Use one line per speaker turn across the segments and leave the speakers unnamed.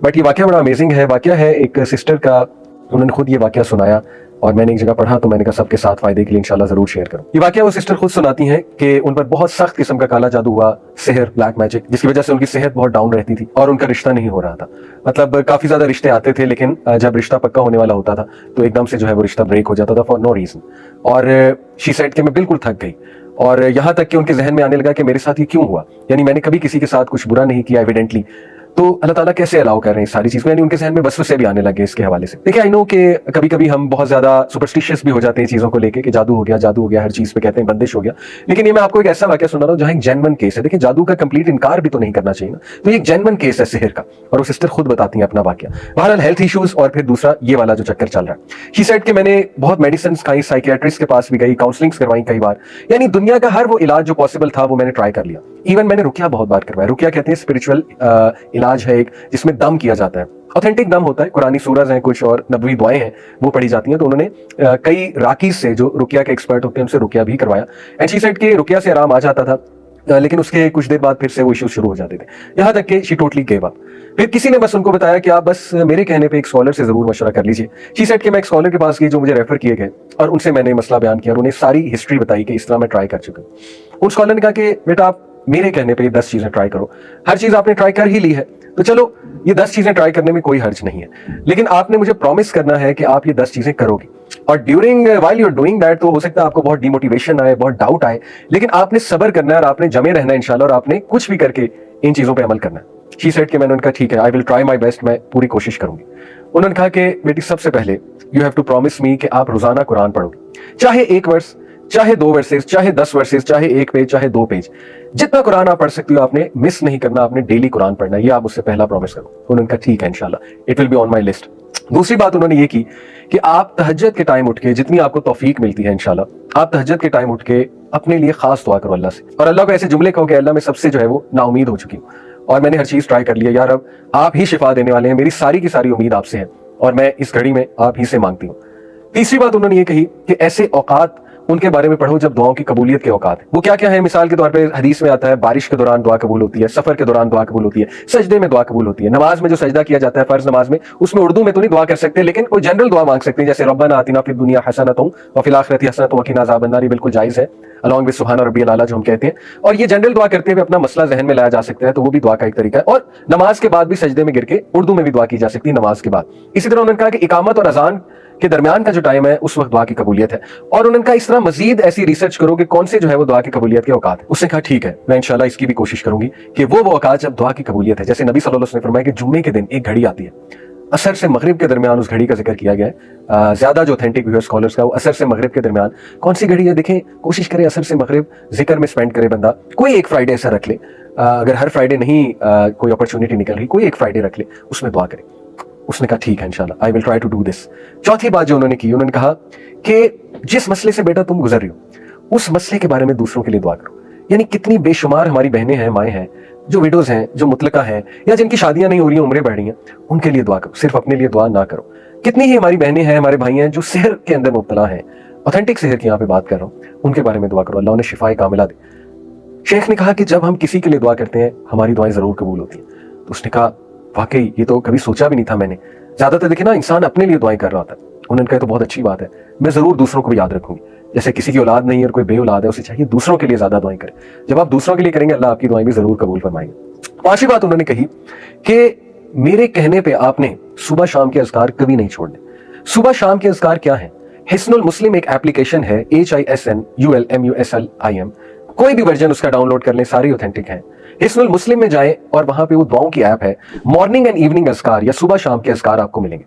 But ये वाकया बड़ा अमेजिंग है। वाकया है एक सिस्टर का, उन्होंने खुद ये वाकया सुनाया और मैंने एक जगह पढ़ा तो मैंने कहा सबके साथ फायदे के लिए इंशाल्लाह जरूर शेयर करूं। ये वाकया वो सिस्टर खुद सुनाती हैं कि उन पर बहुत सख्त किस्म का काला जादू हुआ, सिहर, ब्लैक मैजिक, जिसकी वजह से उनकी सेहत बहुत डाउन रहती थी और उनका रिश्ता नहीं हो रहा था। मतलब काफी ज्यादा रिश्ते आते थे, लेकिन जब रिश्ता पक्का होने वाला होता था तो एकदम से जो है वो रिश्ता ब्रेक हो जाता था फॉर नो रीजन। और शी सेड कि मैं बिल्कुल थक गई, और यहाँ तक कि उनके जहन में आने लगा कि मेरे साथ ये क्यों हुआ, यानी मैंने कभी किसी के साथ कुछ बुरा नहीं किया एविडेंटली, तो अल्लाह ताला कैसे अलाउ कर रहे हैं सारी चीज़ को, यानी उनके जहन में वसवसे भी आने लगे इसके हवाले से। देखिए आई नो कि कभी कभी हम बहुत ज्यादा सुपरस्टिशियस भी हो जाते हैं चीज़ों को लेके कि जादू हो गया, हर चीज़ पे कहते हैं बंदिश हो गया। लेकिन ये मैं आपको एक ऐसा वाकया सुना रहा हूँ जहाँ एक जेन्युइन केस है। देखिए जादू का कंप्लीट इनकार भी तो नहीं करना चाहिए ना, तो ये एक जेन्युइन केस है सिहर का, और वो सिस्टर खुद बताती हैं अपना वाकया। बहरहाल हेल्थ इश्यूज और फिर दूसरा ये वाला जो चक्कर चल रहा है। शी सेड कि मैंने बहुत मेडिसिन खाई, साइकियाट्रिस्ट के पास भी गई, काउंसलिंग्स करवाई कई बार, यानी दुनिया का हर वो इलाज जो पॉसिबल था वो मैंने ट्राई कर लिया। इवन मैंने रुकिया बहुत बार करवाया। रुकिया कहते हैं स्पिरिचुअल इलाज है एक, जिसमें दम किया जाता है, ऑथेंटिक दम होता है, कुरानी सूरज हैं कुछ और नबवी दुआएं हैं वो पढ़ी जाती हैं। तो उन्होंने कई राकीज से जो रुकिया के एक्सपर्ट होते हैं उनसे रुकिया भी करवाया। एंड शी सेड कि रुकिया से आराम आ जाता था, लेकिन उसके कुछ देर बाद फिर से वो इश्यूज शुरू हो जाते थे, यहाँ तक कि शी टोटली गिव अप। फिर किसी ने बस उनको बताया कि आप बस मेरे कहने पे एक स्कॉलर से जरूर मशवरा कर लीजिए। शी सेड कि मैं एक स्कॉलर के पास गई जो मुझे रेफर किए गए, और उनसे मैंने मसला बयान किया और उन्हें सारी हिस्ट्री बताई कि इस तरह मैं ट्राई कर चुका हूँ। उन स्कॉलर ने कहा कि बेटा आप मेरे कहने पे 10 चीजें ट्राई करो, हर चीज आपने ट्राई कर ही ली है तो चलो ये 10 चीजें ट्राई करने में कोई हर्ज नहीं है, लेकिन आपने मुझे प्रॉमिस करना है कि आप ये 10 चीजें करोगे, और during while you are doing that तो हो सकता है आपको बहुत डिमोटिवेशन आए, बहुत डाउट आए, लेकिन आपने सब्र करना है और आपने जमे रहना है इंशाल्लाह, और आपने कुछ भी करके इन चीजों पे अमल करना है। शी सेड कि मैंने उनका ठीक है, आई विल ट्राई माई बेस्ट, मैं पूरी कोशिश करूंगी। उन्होंने कहा कि बेटी सबसे पहले you have to promise me कि आप रोजाना कुरान पढ़ोगे, चाहे 1 वर्स, चाहे 2 वर्सेस, चाहे 10 वर्सेस, चाहे 1 पेज, चाहे 2 पेज, जितना कुरान आप पढ़ सकती हो आपने मिस नहीं करना, आपने डेली कुरान पढ़ना है, ये आप उससे पहला प्रॉमिस करो। उन्होंने कहा ठीक है इंशाल्लाह, it will be on my list. दूसरी बात उन्होंने ये की कि आप तहज्जुद के टाइम उठ के, जितनी आपको तौफीक मिलती है इंशाल्लाह, आप तहज्जुद के टाइम उठ के अपने लिए खास दुआ करो अल्लाह से, और अल्लाह को ऐसे जुमले कहो कि अल्लाह मैं सबसे जो है वो नाउमीद हो चुकी हूँ और मैंने हर चीज ट्राई कर लिया, यार अब आप ही शिफा देने वाले हैं, मेरी सारी की सारी उम्मीद आपसे है और मैं इस घड़ी में आप ही से मांगती हूँ। तीसरी बात उन्होंने ये कही कि ऐसे औकात उनके बारे में पढ़ो जब दुआओं की कबूलियत के औकात है। वो क्या क्या है, मिसाल के तौर पे हदीस में आता है बारिश के दौरान दुआ कबूल होती है, सफर के दौरान दुआ कबूल होती है, सजदे में दुआ कबूल होती है, नमाज में जो सजदा किया जाता है फर्ज नमाज में, उसमें उर्दू में तो नहीं दुआ कर सकते, लेकिन कोई जनरल दुआ मांग सकते हैं, जैसे रब्बना आतिना फिद दुनिया हसनतुम व फिल आखिरति हसनतुम व क़िना अज़ाबन्नार, बिल्कुल जायज है, अलॉन्ग विद सुब्हान रब्बियल आला जो हम कहते हैं, और ये जनरल दुआ करते हुए अपना मसला जहन में लाया जा सकता है, तो वो भी दुआ का एक तरीका है। और नमाज के बाद भी सजदे में गिर के उर्दू में भी दुआ की जा सकती है नमाज के बाद। इसी तरह उन्होंने कहा कि इकामत और अजान के दरमियान का जो टाइम है उस वक्त दुआ की कबूलियत है, और उन्होंने कहा इस तरह मजीद ऐसी रिसर्च करो कि कौन से जो है वो दुआ की कबूलियत के औकात है। उसने कहा ठीक है, मैं इंशाल्लाह इसकी भी कोशिश करूंगी कि वो औकात जब दुआ की कबूलियत है, जैसे नबी सल्लल्लाहु अलैहि वसल्लम ने फरमाया कि जुम्मे के दिन एक घड़ी आती है, असर से मगरिब के दरमियान उस घड़ी का जिक्र किया गया है। ज्यादा जो ऑथेंटिक व्यू स्कॉलर्स का वो असर से मगरिब के दरमियान कौन सी घड़ी है, देखें कोशिश करें असर से मगरिब जिक्र में स्पेंड करे बंदा, कोई एक फ्राइडे ऐसा रख ले, अगर हर फ्राइडे नहीं कोई अपॉर्चुनिटी निकल रही, कोई एक फ्राइडे रख ले, उसमें दुआ करे। उसने कहा ठीक है इंशाल्लाह, I will try to do this. चौथी बात जो उन्होंने की, उन्होंने कहा कि जिस मसले से बेटा तुम गुजर रही हो उस मसले के बारे में दूसरों के लिए दुआ करो। यानी कितनी बेशुमार हमारी बहनें हैं, माएँ हैं, जो विडोज हैं, जो मुतलका हैं, या जिनकी शादियां नहीं हो रही हैं, उम्रें बढ़ रही हैं, उनके लिए दुआ करो, सिर्फ अपने लिए दुआ ना करो। कितनी ही हमारी बहनें हैं, हमारे भाई हैं जो सेहर के अंदर मुब्तला हैं, ऑथेंटिक सेहर की यहाँ पे बात कर रहा हूँ, उनके बारे में दुआ करो, अल्लाह उन्हें शिफाए कामिला दे। शेख ने कहा कि जब हम किसी के लिए दुआ करते हैं हमारी दुआएं जरूर कबूल होती हैं। तो उसने कहा वाकई ये तो कभी सोचा भी नहीं था मैंने, ज्यादातर देखे ना इंसान अपने लिए दुआएं कर रहा होता है। उन्होंने कहा तो बहुत अच्छी बात है, मैं जरूर दूसरों को भी याद रखूंगी, जैसे किसी की औलाद नहीं है और कोई बे औलाद है, उसे चाहिए दूसरों के लिए ज्यादा दुआएं करें। जब आप दूसरों के लिए करेंगे अल्लाह आपकी दुआएं भी जरूर कबूल फरमाएंगे। पांचवी बात उन्होंने कही कि मेरे कहने पे आपने सुबह शाम के अज़कार कभी नहीं छोड़ने। सुबह शाम के अज़कार क्या है, हिस्नुल मुस्लिम एक एप्लीकेशन है, HISNULMUSLIM, कोई भी वर्जन उसका डाउनलोड कर लें, सारी ऑथेंटिक है। हिस्नुल मुस्लिम में जाएं और वहां पे वो दुआओं की ऐप है, मॉर्निंग एंड इवनिंग अज़कार या सुबह शाम के अज़कार आपको मिलेंगे।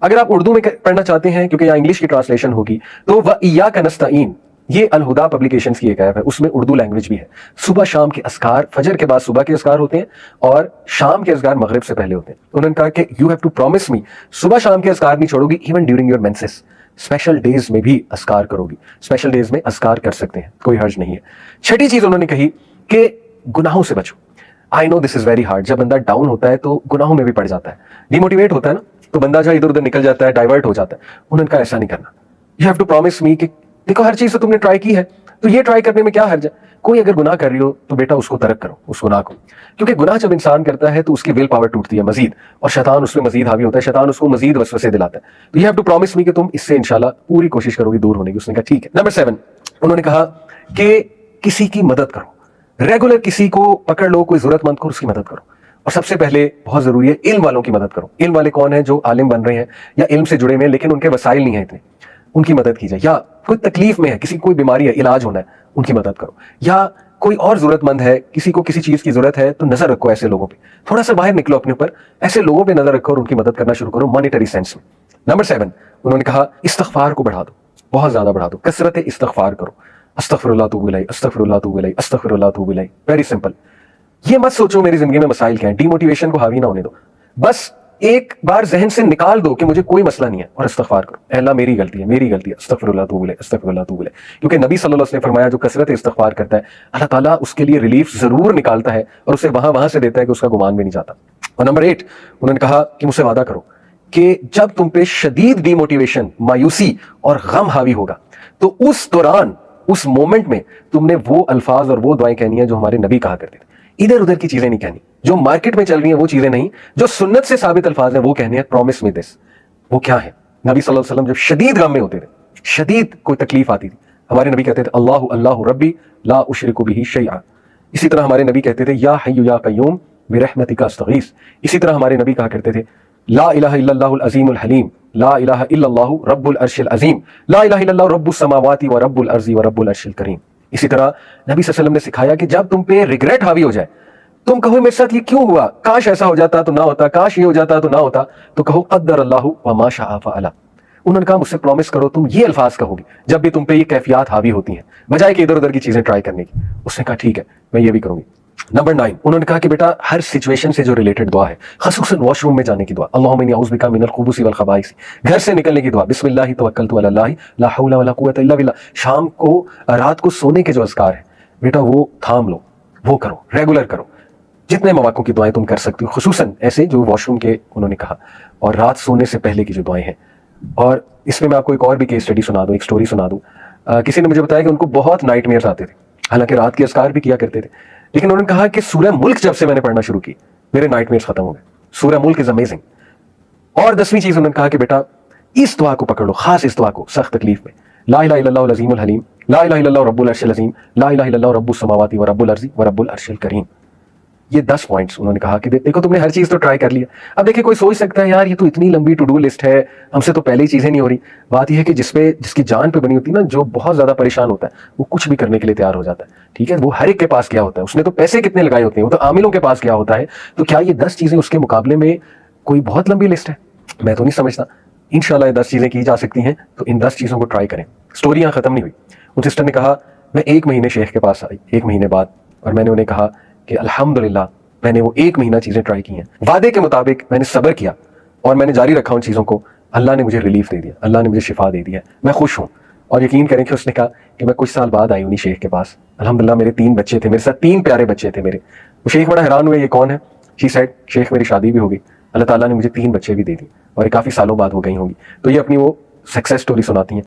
अगर आप उर्दू में पढ़ना चाहते हैं क्योंकि यहाँ इंग्लिश की ट्रांसलेशन होगी, तो व इय्याका नस्तईन, ये अल हुदा पब्लिकेशंस की एक ऐप है, उसमें उर्दू लैंग्वेज भी है। सुबह शाम के अज़कार, फजर के बाद सुबह के अज़कार होते हैं और शाम के अज़कार मगरिब से पहले होते हैं। उन्होंने कहा कि you have to promise me, सुबह शाम के अज़कार नहीं छोड़ोगी, even during your menses, special days में भी अज़कार करोगी, स्पेशल डेज में अज़कार कर सकते हैं, कोई हर्ज नहीं है। छठी चीज उन्होंने कही कि गुनाहों से बचो। I know this is very hard, जब बंदा डाउन होता है तो गुनाहों में भी पड़ जाता है, डिमोटिवेट होता है ना, तो बंदा जो इधर उधर निकल जाता है, डाइवर्ट हो जाता है। उन्होंने कहा ऐसा नहीं करना, you have to promise me कि देखो हर चीज तो तुमने ट्राई की है, तो ये ट्राई करने में क्या हर्ज है? कोई अगर गुनाह कर रही हो तो बेटा उसको तर्क करो, उस गुनाह को, क्योंकि गुनाह जब इंसान करता है तो उसकी विल पावर टूटती है मजीद, और शैतान उसमें मजीद हावी होता है, शैतान उसको मजीद वसवसे दिलाता है। तो you have to promise me कि तुम इससे इंशाल्लाह पूरी कोशिश करोगी दूर होने की। उसने कहा ठीक है। नंबर 7, उन्होंने कहा कि किसी की मदद करो, रेगुलर किसी को पकड़ लो, कोई जरूरतमंद को उसकी मदद करो, और सबसे पहले बहुत जरूरी है इल्म वालों की मदद करो। इल्म वाले कौन है? जो आलिम बन रहे हैं या इल्म से जुड़े हुए हैं लेकिन उनके वसाइल नहीं है इतने, उनकी मदद कीजिए। या कोई तकलीफ में है, किसी कोई बीमारी है, इलाज होना है, उनकी मदद करो। या कोई और जरूरतमंद है, किसी को किसी चीज की जरूरत है, तो नजर रखो ऐसे लोगों पे, थोड़ा सा बाहर निकलो अपने ऊपर, ऐसे लोगों पे नजर रखो और उनकी मदद करना शुरू करो मॉनेटरी सेंस में। नंबर 7, उन्होंने कहा इस्तिग़फ़ार को बढ़ा दो, बहुत ज्यादा बढ़ा दो, कसरत इस्तिग़फ़ार करो। अस्तग़फ़िरुल्लाह तूबू इलैह, अस्तग़फ़िरुल्लाह तूबू इलैह, अस्तग़फ़िरुल्लाह तूबू इलैह। Very simple. ये मत सोचो मेरी जिंदगी में मसाइल क्या है, डिमोटिवेशन को हावी ना होने दो, बस एक बार जहन से निकाल दो कि मुझे कोई मसला नहीं है, और इस्तिग़फ़ार करो, ऐ अल्लाह मेरी गलती है, मेरी गलती है, अस्तग़फ़िरुल्लाह तूबू इलैह, अस्तग़फ़िरुल्लाह तूबू इलैह। क्योंकि नबी सल्लल्लाहु अलैहि वसल्लम ने फरमाया जो कसरत इस्तिग़फ़ार करता है अल्लाह ताला उसके लिए रिलीफ जरूर निकालता है, और उसे वहां से देता है कि उसका गुमान भी नहीं जाता। और नंबर 8, उन्होंने कहा कि मुझसे वादा करो कि जब तुम पे शदीद डिमोटिवेशन, मायूसी और गम हावी होगा, तो उस दौरान, उस मोमेंट में तुमने वो अल्फाज और वो दुआएं कहनी है जो हमारे नबी कहा करते थे। इधर उधर की चीजें नहीं कहनी, जो मार्केट में चल रही हैं वो चीजें नहीं, जो सुन्नत से साबित अल्फाज हैं वो कहने हैं। Promise me this. वो क्या है? नबी सल्लल्लाहु अलैहि वसल्लम जब शदीद गम में होते थे, शदीद कोई तकलीफ आती थी, हमारे नबी कहते थे अल्लाहु अल्लाहु रब्बी ला उशरिकु बिही शैआ। इसी तरह हमारे नबी कहते थे या हय्यु या कय्यूम बिरहमतिका अस्तगीस। इसी तरह हमारे नबी कहा करते थे ला इलाहा इल्लल्लाहुल अज़ीमुल हलीम, ला इलाहा इल्लल्लाहु रब्बुल अर्शिल अज़ीम, ला इलाहा इल्लल्लाहु रब्बुस समावाति व रब्बुल अर्ज़ि व रब्बुल अर्शिल करीम। इसी तरह नबी सल्लल्लाहु अलैहि वसल्लम ने सिखाया कि जब तुम पे रिग्रेट हावी हो जाए, तुम कहो मेरे साथ ये क्यों हुआ, काश ऐसा हो जाता तो ना होता, काश ये हो जाता तो ना होता, तो कहो क़द्दर अल्लाहु व मा शाअ फ़अल। उन्होंने कहा मुझसे प्रॉमिस करो तुम ये अल्फाज कहोगी जब भी तुम पे ये कैफियत हावी होती हैं, बजाय कि इधर उधर की चीजें ट्राई करने की। उसने कहा ठीक है, मैं ये भी करूंगी। नंबर 9, उन्होंने कहा कि बेटा हर सिचुएशन से जो रिलेटेड दुआ है, खसूसन वॉशरूम में जाने की दुआ, अल्लाहुम्मा इन्नी अऊज़ु बिका मिनल खुबूसी वल खबाइस, घर से निकलने की दुआ, बिस्मिल्लाहि तवक्कलतु अलल्लाहि ला हौला वला कुव्वता इल्ला बिल्लाह, शाम को रात को सोने के जो अज़कार है बेटा वो थाम लो, वो करो, रेगुलर करो, जितने मौक़ों की दुआएं तुम कर सकती हो, खुसूसन ऐसे जो वॉशरूम के उन्होंने कहा, और रात सोने से पहले की जो दुआएं हैं। और इसमें मैं आपको एक और भी केस स्टडी सुना दूं, एक स्टोरी सुना दूं। किसी ने मुझे बताया कि उनको बहुत नाइटमेयर्स आते थे, हालांकि रात के अज़कार भी किया करते थे, लेकिन उन्होंने कहा कि सूरह मुल्क जब से मैंने पढ़ना शुरू की मेरे नाइटमेयर्स खत्म हो गए। सूरह मुल्क इज अमेजिंग। और 10वीं चीज उन्होंने कहा कि बेटा इस दुआ को पकड़ लो, खास इस दुआ को सख्त तकलीफ में, ला इलाहा इल्लल्लाहुल अज़ीमुल हलीम, ला इलाहा इल्लल्लाहु रब्बुल अर्शिल अज़ीम, ला इलाहा इल्लल्लाहु रब्बुस समावाति व रब्बुल अर्ज़ि व रब्बुल अर्शिल करीम। ये 10 पॉइंट्स उन्होंने कहा कि देखो तुमने हर चीज तो ट्राई कर लिया। अब देखिए कोई सोच सकता है यार ये तो इतनी लंबी टू डू लिस्ट है, हमसे तो पहले ही चीजें नहीं हो रही। बात यह है कि जिसकी जान पे बनी होती है ना, जो बहुत ज्यादा परेशान होता है, वो कुछ भी करने के लिए तैयार हो जाता है। ठीक है, वो हर एक के पास क्या होता है, उसने तो पैसे कितने लगाए होते हैं, वो तो आमिलों के पास क्या होता है। तो क्या ये 10 चीजें उसके मुकाबले में कोई बहुत लंबी लिस्ट है? मैं तो नहीं समझता। इंशाल्लाह ये 10 चीजें की जा सकती हैं, तो इन 10 चीजों को ट्राई करें। स्टोरी यहाँ खत्म नहीं हुई। उन सिस्टर ने कहा मैं 1 महीने शेख के पास आई, 1 महीने बाद, और मैंने उन्हें कहा कि अल्हम्दुलिल्लाह मैंने वो 1 महीना चीजें ट्राई की हैं, वादे के मुताबिक मैंने सब्र किया और मैंने जारी रखा उन चीजों को। अल्लाह ने मुझे रिलीफ दे दिया, अल्लाह ने मुझे शिफा दे दिया, मैं खुश हूँ। और यकीन करें कि उसने कहा कि मैं कुछ साल बाद आई उन्हीं शेख के पास, अल्हम्दुलिल्लाह मेरे 3 बच्चे थे, मेरे साथ 3 प्यारे बच्चे थे मेरे। वो शेख बड़ा हैरान हुए ये कौन है। शी सेड शेख मेरी शादी भी हो गई, अल्लाह ताला ने मुझे 3 बच्चे भी दे दिए, और ये काफी सालों बाद हो गई होंगी। तो ये अपनी वो सक्सेस स्टोरी सुनाती हैं।